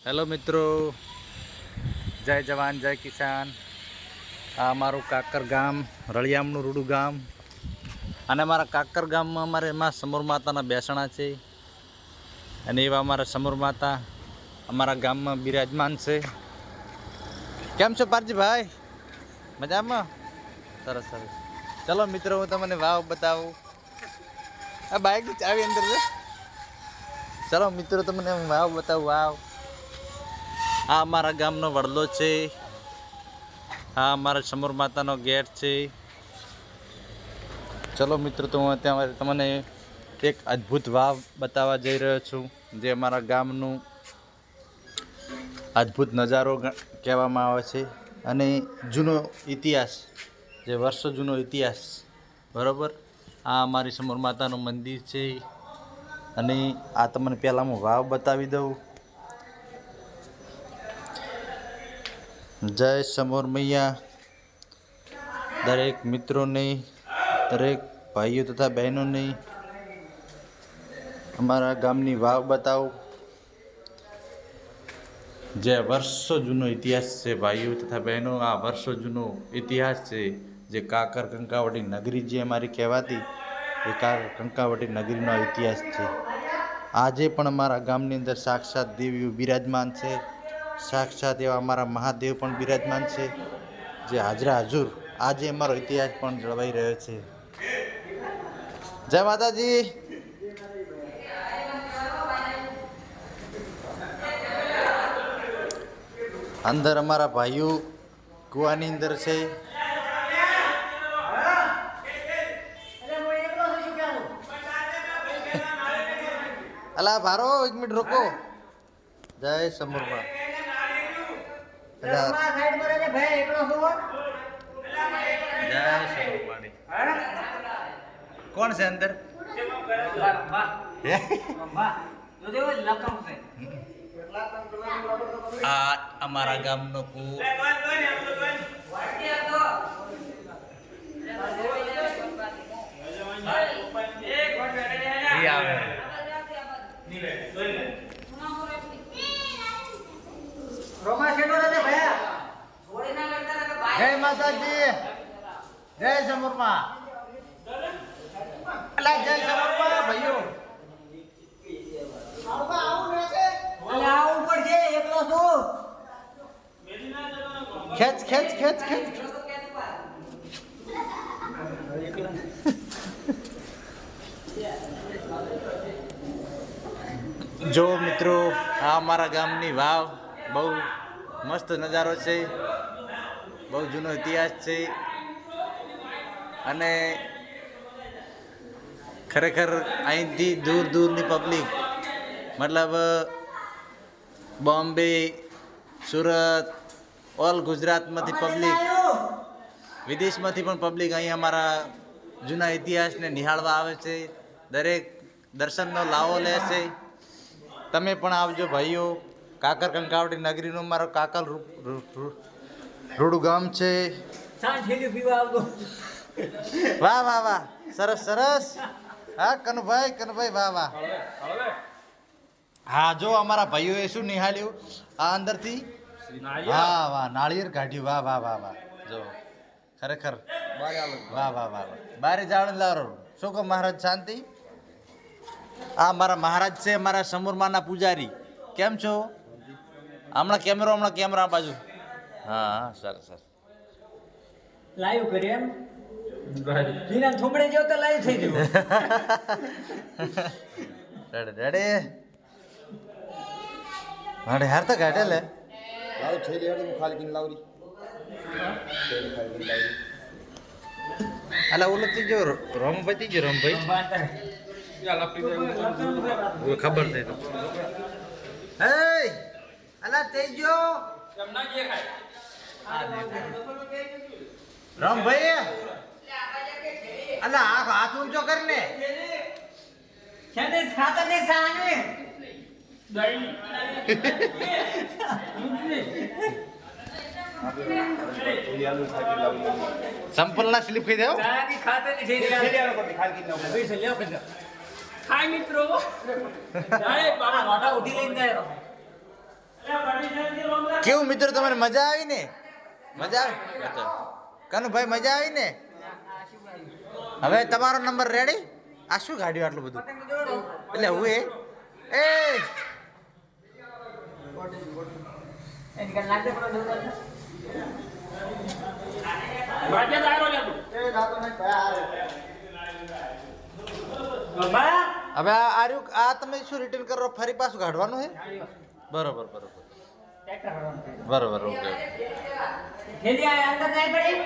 Hello મિત્રો, જય જવાન જય કિસાન. આ અમારું કાકર ગામ, રળિયામનું રૂડું ગામ. અને અમારા કાકર ગામમાં અમારે એમાં સમૂર માતાના બેસણા છે. અને એવા અમારા સમૂર માતા અમારા ગામમાં બિરાજમાન છે. કેમ છો પારજીભાઈ? મજામાં? સરસ સરસ. ચલો મિત્રો, હું તમને વાવ બતાવું. આ બાઇકની ચાવી અંદર છે. ચલો મિત્રો, તમને હું વાવ બતાવું. વાવ, આ અમારા ગામનો વડલો છે. આ અમારા સમૂર માતાનો ગેટ છે. ચલો મિત્રો, તો હું ત્યાં તમને એક અદ્ભુત વાવ બતાવવા જઈ રહ્યો છું, જે અમારા ગામનું અદ્ભુત નજારો કહેવામાં આવે છે. અને જૂનો ઇતિહાસ, જે વર્ષો જૂનો ઇતિહાસ, બરાબર. આ અમારી સમૂર માતાનું મંદિર છે. અને આ તમને પહેલાં હું વાવ બતાવી દઉં. જય સમૂર મૈયા. દરેક મિત્રોને, દરેક ભાઈઓ તથા બહેનોને અમારા ગામની વાવ બતાવું, જે વર્ષો જૂનો ઇતિહાસ છે. ભાઈઓ તથા બહેનો, આ વર્ષો જૂનો ઇતિહાસ છે. જે કાકર કંકાવટી નગરી જે અમારી કહેવાતી, એ કાકર કંકાવટી નગરીનો ઇતિહાસ છે. આજે પણ અમારા ગામની અંદર સાક્ષાત દેવીઓ બિરાજમાન છે. સાક્ષાત એવા અમારા મહાદેવ પણ બિરાજમાન છે, જે હાજરા હજુર આજે અમારો ઇતિહાસ પણ જળવાઈ રહ્યો છે. જય માતાજી. અંદર અમારા ભાઈઓ કુવાની અંદર છે. અલા ભારો, એક મિનિટ રોકો. જય સમૂરમાં. જય સમૂરમાની. કોણ છે અંદર? આ અમારા ગામનો કુ જય માતાજી. જય સમૂરમાં. જય સમૂરમાં ભાઈઓ. ખેંચ ખેંચ ખેંચ ખેંચ. જો મિત્રો, આ અમારા ગામની વાવ બહુ મસ્ત નજારો છે. બહુ જૂનો ઇતિહાસ છે. અને ખરેખર અહીંથી દૂર દૂરની પબ્લિક, મતલબ બોમ્બે, સુરત, ઓલ ગુજરાતમાંથી પબ્લિક, વિદેશમાંથી પણ પબ્લિક અહીં અમારા જૂના ઇતિહાસને નિહાળવા આવે છે. દરેક દર્શનનો લાવો લે છે. તમે પણ આવજો ભાઈઓ. કાકર કંકાવટી નગરીનું મારો કાકલ રૂડું ગામ છે. વાહ વાહ વાહ, સરસ સરસ. હા કનુભાઈ, કનુભાઈ, વાહ વાહ. હા, જો અમારા ભાઈઓએ શું નિહાળ્યું આ અંદરથી? વાહ વાહ, નાળિયેર કાઢ્યું. વાહ વાહ વાહ વાહ. જો ખરેખર વાહ વાહ વાહ. બારે જાણ લાવો. શું કહો મહારાજ? શાંતિ? આ મારા મહારાજ છે, અમારા સમૂરમાના પૂજારી. કેમ છો? હમણાં કેમેરા બાજુ. હા હા, સરસ સરસ. લાઈવ કરી એમ જીના થોબડે જેવો તો લાઈવ થઈ ગયો. રેડે રેડે હાડે હાર તો ગાડે લે. લાવ છે લે હું ખાલી કિન લાવરી. અલા ઓલો તીજો રોમભાઈ તીજો રોમભાઈ. ખબર થઈ તો. હે અલા તેજો કેમના કે ખાય? રામભાઈ, અલા આ હાથ ઊંચો કરીને છેને ખાતા ને સાને દઈ સંપલ ના સ્લીપ કહી દેવો. તારાની ખાતે ની થઈ રહ્યા. હાય મિત્રો. હાય બાબા મોટા ઉઠી લઈને જાય. કેવું મિત્રો તમને મજા આવી ને મજા આવી કનુભાઈ મજા આવી ને હવે તમારો નંબર રેડી આ શું ગાડ્યું આટલું બધું એટલે હું એ હવે આ તમે શું રિટર્ન કરો ફરી પાછું કાઢવાનું છે બરોબર બરોબર ઓકે ખેલી અંદર જાય પડી